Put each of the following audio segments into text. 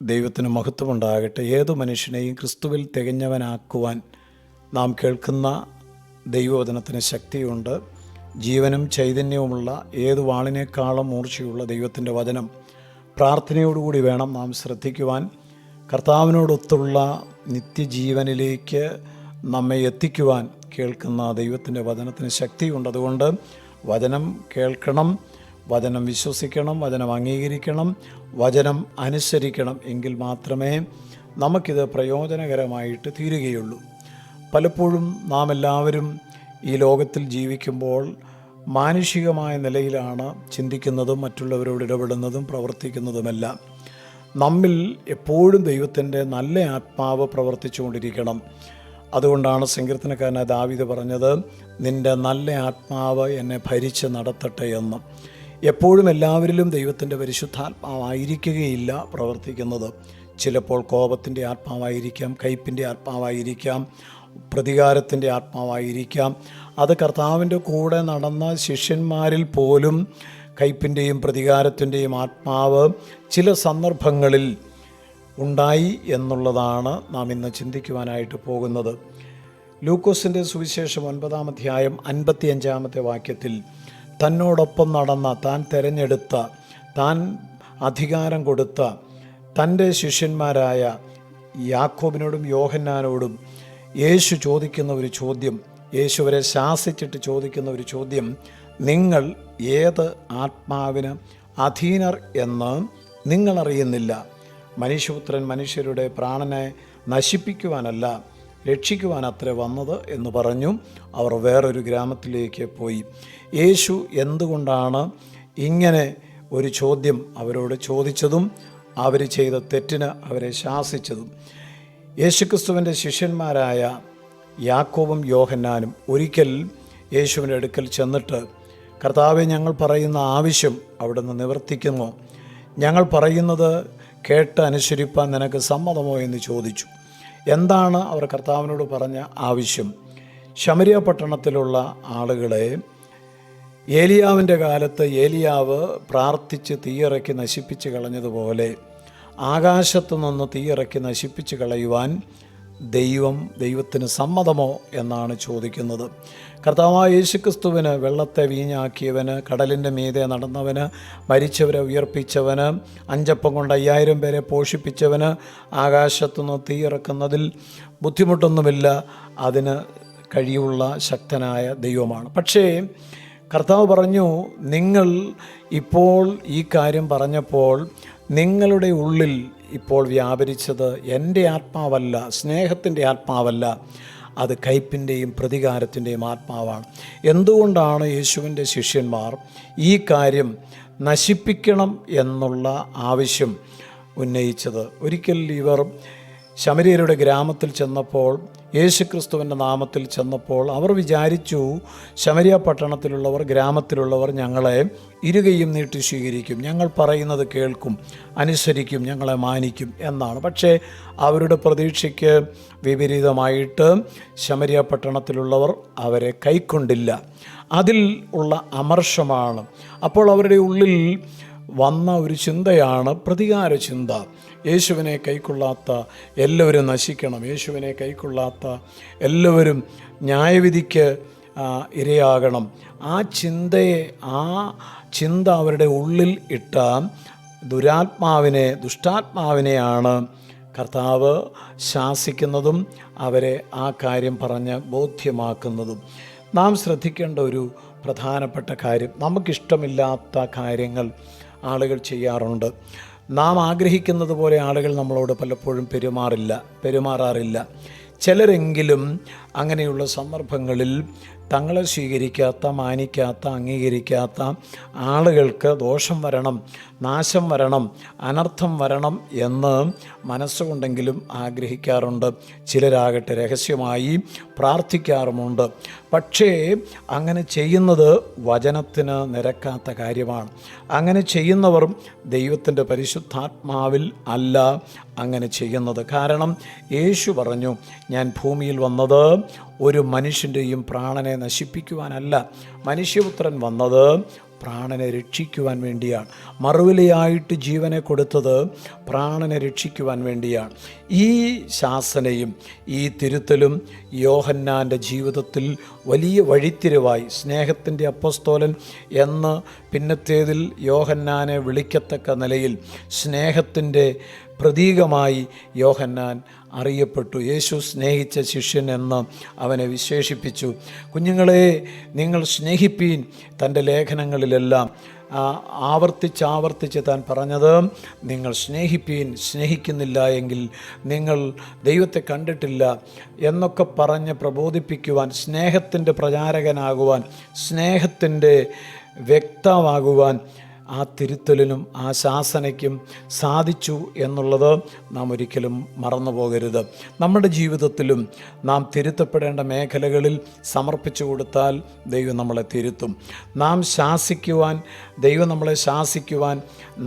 ദൈവത്തിന് മഹത്വമുണ്ടാകട്ടെ. ഏതു മനുഷ്യനെയും ക്രിസ്തുവിൽ തികഞ്ഞവനാക്കുവാൻ നാം കേൾക്കുന്ന ദൈവവചനത്തിന് ശക്തിയുണ്ട്. ജീവനും ചൈതന്യവുമുള്ള ഏതു വാളിനേക്കാളും മൂർച്ചയുള്ള ദൈവത്തിൻ്റെ വചനം പ്രാർത്ഥനയോടുകൂടി വേണം നാം ശ്രദ്ധിക്കുവാൻ. കർത്താവിനോടൊത്തുള്ള നിത്യജീവനിലേക്ക് നമ്മെ എത്തിക്കുവാൻ കേൾക്കുന്ന ദൈവത്തിൻ്റെ വചനത്തിന് ശക്തിയുണ്ട്. അതുകൊണ്ട് വചനം കേൾക്കണം, വചനം വിശ്വസിക്കണം, വചനം അംഗീകരിക്കണം, വചനം അനുസരിക്കണം. എങ്കിൽ മാത്രമേ നമുക്കിത് പ്രയോജനകരമായിട്ട് തീരുകയുള്ളൂ. പലപ്പോഴും നാം എല്ലാവരും ഈ ലോകത്തിൽ ജീവിക്കുമ്പോൾ മാനുഷികമായ നിലയിലാണ് ചിന്തിക്കുന്നതും മറ്റുള്ളവരോട് ഇടപെടുന്നതും പ്രവർത്തിക്കുന്നതുമെല്ലാം. നമ്മിൽ എപ്പോഴും ദൈവത്തിൻ്റെ നല്ല ആത്മാവ് പ്രവർത്തിച്ചുകൊണ്ടിരിക്കണം. അതുകൊണ്ടാണ് സങ്കീർത്തനക്കാരനായ ദാവീദ് പറഞ്ഞത്, നിൻ്റെ നല്ല ആത്മാവ് എന്നെ ഭരിച്ച് നടത്തട്ടെ എന്ന്. എപ്പോഴും എല്ലാവരിലും ദൈവത്തിൻ്റെ പരിശുദ്ധാത്മാവായിരിക്കുകയില്ല പ്രവർത്തിക്കുന്നത്. ചിലപ്പോൾ കോപത്തിൻ്റെ ആത്മാവായിരിക്കാം, കയ്പിൻ്റെ ആത്മാവായിരിക്കാം, പ്രതികാരത്തിൻ്റെ ആത്മാവായിരിക്കാം. അത് കർത്താവിൻ്റെ കൂടെ നടന്ന ശിഷ്യന്മാരിൽ പോലും കയ്പിൻ്റെയും പ്രതികാരത്തിൻ്റെയും ആത്മാവ് ചില സന്ദർഭങ്ങളിൽ ഉണ്ടായി എന്നുള്ളതാണ് നാം ഇന്ന് ചിന്തിക്കുവാനായിട്ട് പോകുന്നത്. ലൂക്കോസിൻ്റെ സുവിശേഷം 9-ാം അധ്യായം 55-ാമത്തെ വാക്യത്തിൽ തന്നോടൊപ്പം നടന്ന, താൻ തിരഞ്ഞെടുത്ത, താൻ അധികാരം കൊടുത്ത തൻ്റെ ശിഷ്യന്മാരായ യാക്കോബിനോടും യോഹന്നാനോടും യേശു ചോദിക്കുന്ന ഒരു ചോദ്യം, യേശു അവരെ ശാസിച്ചിട്ട് ചോദിക്കുന്ന ഒരു ചോദ്യം, നിങ്ങൾ ഏത് ആത്മാവിന് അധീനർ എന്ന് നിങ്ങളറിയുന്നില്ല? മനുഷ്യപുത്രൻ മനുഷ്യരുടെ പ്രാണനെ നശിപ്പിക്കുവാനല്ല, രക്ഷിക്കുവാനത്രേ വന്നത് എന്ന് പറഞ്ഞു. അവർ വേറൊരു ഗ്രാമത്തിലേക്ക് പോയി. യേശു എന്തുകൊണ്ടാണ് ഇങ്ങനെ ഒരു ചോദ്യം അവരോട് ചോദിച്ചതും അവർ ചെയ്ത തെറ്റിന് അവരെ ശാസിച്ചതും? യേശുക്രിസ്തുവിൻ്റെ ശിഷ്യന്മാരായ യാക്കോബും യോഹന്നാനും ഒരിക്കൽ യേശുവിൻ്റെ അടുക്കൽ ചെന്നിട്ട്, കർത്താവെ, ഞങ്ങൾ പറയുന്ന ആവശ്യം അവിടുന്ന് നിവർത്തിക്കുമോ? ഞങ്ങൾ പറയുന്നത് കേട്ട് അനുസരിപ്പാൻ നിനക്ക് സമ്മതമോ എന്ന് ചോദിച്ചു. എന്താണ് അവർ കർത്താവിനോട് പറഞ്ഞ ആവശ്യം? ശമരിയ പട്ടണത്തിലുള്ള ആളുകളെ ഏലിയാവിൻ്റെ കാലത്ത് ഏലിയാവ് പ്രാർത്ഥിച്ച് തീയിറക്കി നശിപ്പിച്ച് കളഞ്ഞതുപോലെ ആകാശത്തു നിന്ന് തീയിറക്കി നശിപ്പിച്ച് കളയുവാൻ ദൈവത്തിന് സമ്മതമോ എന്നാണ് ചോദിക്കുന്നത്. കർത്താവായ യേശുക്രിസ്തുവിന് വെള്ളത്തെ വീഞ്ഞാക്കിയവന്, കടലിൻ്റെ മീതെ നടന്നവന്, മരിച്ചവരെ ഉയർപ്പിച്ചവന്, 5 അപ്പം കൊണ്ട് 5000 പേരെ പോഷിപ്പിച്ചവന് ആകാശത്തുനിന്ന് തീയിറക്കുന്നതിൽ ബുദ്ധിമുട്ടൊന്നുമില്ല. അതിന് കഴിവുള്ള ശക്തനായ ദൈവമാണ്. പക്ഷേ കർത്താവ് പറഞ്ഞു, നിങ്ങൾ ഇപ്പോൾ ഈ കാര്യം പറഞ്ഞപ്പോൾ നിങ്ങളുടെ ഉള്ളിൽ ഇപ്പോൾ വ്യാപരിച്ചത് എൻ്റെ ആത്മാവല്ല, സ്നേഹത്തിൻ്റെ ആത്മാവല്ല, അത് കയ്പിൻ്റെയും പ്രതികാരത്തിൻ്റെയും ആത്മാവാണ്. എന്തുകൊണ്ടാണ് യേശുവിൻ്റെ ശിഷ്യന്മാർ ഈ കാര്യം നശിപ്പിക്കണം എന്നുള്ള ആവശ്യം ഉന്നയിച്ചത്? ഒരിക്കൽ ഇവർ ശമര്യരുടെ ഗ്രാമത്തിൽ ചെന്നപ്പോൾ, യേശുക്രിസ്തുവിൻ്റെ നാമത്തിൽ ചെന്നപ്പോൾ അവർ വിചാരിച്ചു, ശമര്യ പട്ടണത്തിലുള്ളവർ, ഗ്രാമത്തിലുള്ളവർ ഞങ്ങളെ ഇരുകയും നീട്ടി സ്വീകരിക്കും, ഞങ്ങൾ പറയുന്നത് കേൾക്കും, അനുസരിക്കും, ഞങ്ങളെ മാനിക്കും എന്നാണ്. പക്ഷേ അവരുടെ പ്രതീക്ഷയ്ക്ക് വിപരീതമായിട്ട് ശമര്യ പട്ടണത്തിലുള്ളവർ അവരെ കൈക്കൊണ്ടില്ല. അതിൽ ഉള്ള അമർഷമാണ്. അപ്പോൾ അവരുടെ ഉള്ളിൽ വന്ന ഒരു ചിന്തയാണ് പ്രതികാര ചിന്ത. യേശുവിനെ കൈക്കൊള്ളാത്ത എല്ലാവരും നശിക്കണം, യേശുവിനെ കൈക്കൊള്ളാത്ത എല്ലാവരും ന്യായവിധിക്ക് ഇരയാകണം. ആ ചിന്ത അവരുടെ ഉള്ളിൽ ഇട്ട ദുഷ്ടാത്മാവിനെയാണ് കർത്താവ് ശാസിക്കുന്നതും അവരെ ആ കാര്യം പറഞ്ഞ് ബോധ്യമാക്കുന്നതും. നാം ശ്രദ്ധിക്കേണ്ട ഒരു പ്രധാനപ്പെട്ട കാര്യം, നമുക്കിഷ്ടമില്ലാത്ത കാര്യങ്ങൾ ആളുകൾ ചെയ്യാറുണ്ട്. നാം ആഗ്രഹിക്കുന്നത് പോലെ ആളുകൾ നമ്മളോട് പലപ്പോഴും പെരുമാറാറില്ല. ചിലരെങ്കിലും അങ്ങനെയുള്ള സന്ദർഭങ്ങളിൽ തങ്ങളെ സ്വീകരിക്കാത്ത, മാനിക്കാത്ത, അംഗീകരിക്കാത്ത ആളുകൾക്ക് ദോഷം വരണം, നാശം വരണം, അനർത്ഥം വരണം എന്ന് മനസ്സുകൊണ്ടെങ്കിലും ആഗ്രഹിക്കാറുണ്ട്. ചിലരാകട്ടെ രഹസ്യമായി പ്രാർത്ഥിക്കാറുമുണ്ട്. പക്ഷേ അങ്ങനെ ചെയ്യുന്നത് വചനത്തിന് നിരക്കാത്ത കാര്യമാണ്. അങ്ങനെ ചെയ്യുന്നവർ ദൈവത്തിൻ്റെ പരിശുദ്ധാത്മാവിൽ അല്ല അങ്ങനെ ചെയ്യുന്നത്. കാരണം യേശു പറഞ്ഞു, ഞാൻ ഭൂമിയിൽ വന്നത് ഒരു മനുഷ്യൻ്റെയും പ്രാണനെ നശിപ്പിക്കുവാനല്ല, മനുഷ്യപുത്രൻ വന്നത് പ്രാണനെ രക്ഷിക്കുവാൻ വേണ്ടിയാണ്. മറുവിലയായിട്ട് ജീവനെ കൊടുത്തത് പ്രാണനെ രക്ഷിക്കുവാൻ വേണ്ടിയാണ്. ഈ ശാസനയും ഈ തിരുത്തലും യോഹന്നാൻ്റെ ജീവിതത്തിൽ വലിയ വഴിത്തിരിവായി. സ്നേഹത്തിൻ്റെ അപ്പോസ്തലൻ എന്ന് പിന്നത്തേതിൽ യോഹന്നാനെ വിളിക്കത്തക്ക നിലയിൽ സ്നേഹത്തിൻ്റെ പ്രതീകമായി യോഹന്നാൻ അറിയപ്പെട്ടു. യേശു സ്നേഹിച്ച ശിഷ്യൻ എന്ന് അവനെ വിശേഷിപ്പിച്ചു. കുഞ്ഞുങ്ങളെ, നിങ്ങൾ സ്നേഹിപ്പീൻ. തൻ്റെ ലേഖനങ്ങളിലെല്ലാം ആവർത്തിച്ച് താൻ പറഞ്ഞത് നിങ്ങൾ സ്നേഹിപ്പീൻ, സ്നേഹിക്കുന്നില്ല എങ്കിൽ നിങ്ങൾ ദൈവത്തെ കണ്ടിട്ടില്ല എന്നൊക്കെ പറഞ്ഞ് പ്രബോധിപ്പിക്കുവാൻ, സ്നേഹത്തിൻ്റെ പ്രചാരകനാകുവാൻ, സ്നേഹത്തിൻ്റെ വ്യക്തമാകുവാൻ ആ തിരുത്തലിനും ആ ശാസനയ്ക്കും സാധിച്ചു എന്നുള്ളത് നാം ഒരിക്കലും മറന്നു പോകരുത്. നമ്മുടെ ജീവിതത്തിലും നാം തിരുത്തപ്പെടേണ്ട മേഖലകളിൽ സമർപ്പിച്ചു കൊടുത്താൽ ദൈവം നമ്മളെ തിരുത്തും. നാം ശാസിക്കുവാൻ, ദൈവം നമ്മളെ ശാസിക്കുവാൻ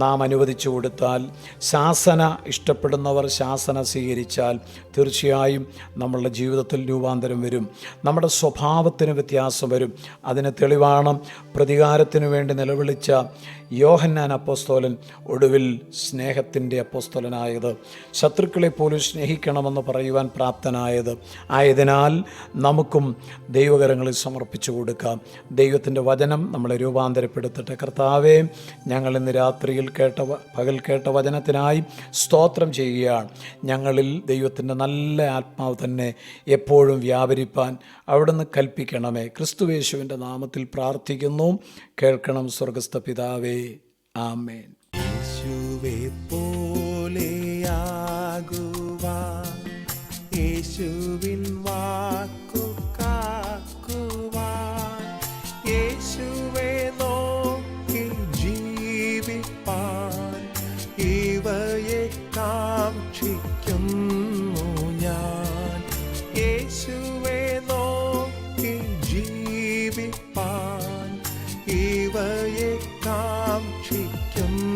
നാം അനുവദിച്ചു കൊടുത്താൽ, ശാസന ഇഷ്ടപ്പെടുന്നവർ ശാസന സ്വീകരിച്ചാൽ തീർച്ചയായും നമ്മളുടെ ജീവിതത്തിൽ രൂപാന്തരം വരും. നമ്മുടെ സ്വഭാവത്തിന് വ്യത്യാസം വരും. അതിന് തെളിവാണ് പ്രതികാരത്തിനു വേണ്ടി നിലവിളിച്ച യോഹന്നാൻ അപ്പോസ്തലൻ ഒടുവിൽ സ്നേഹത്തിൻ്റെ അപ്പോസ്തലനായത്, ശത്രുക്കളെ പോലും സ്നേഹിക്കണമെന്ന് പറയുവാൻ പ്രാപ്തനായത്. ആയതിനാൽ നമുക്കും ദൈവകരങ്ങളിൽ സമർപ്പിച്ചു കൊടുക്കാം. ദൈവത്തിൻ്റെ വചനം നമ്മളെ രൂപാന്തരപ്പെടുത്തട്ടെ. കർത്താവേ, ഞങ്ങൾ ഇന്ന് രാത്രിയിൽ പകൽ കേട്ട വചനത്തിനായി സ്തോത്രം ചെയ്യുകയാണ്. ഞങ്ങളിൽ ദൈവത്തിൻ്റെ നല്ല ആത്മാവ് തന്നെ എപ്പോഴും വ്യാപരിപ്പാൻ അവിടുന്ന് കൽപ്പിക്കണമേ. ക്രിസ്തുയേശുവിൻ്റെ നാമത്തിൽ പ്രാർത്ഥിക്കുന്നു. കേൾക്കണം സ്വർഗസ്ഥ പിതാവേ. ആമേൻ. യേശുവേ പോലെയാകുവാൻ, യേശുവിൻ വാക്കു കാക്കുവാൻ, യേശുവേ നോക്കി ജീവിപ്പാൻ ഇവയെ കാക്ഷിക്കുന്നു ഞാൻ. യേശുവേ നോക്കി ജീവിപ്പാൻ ഇവയെ കാക്ഷിക്കുന്നു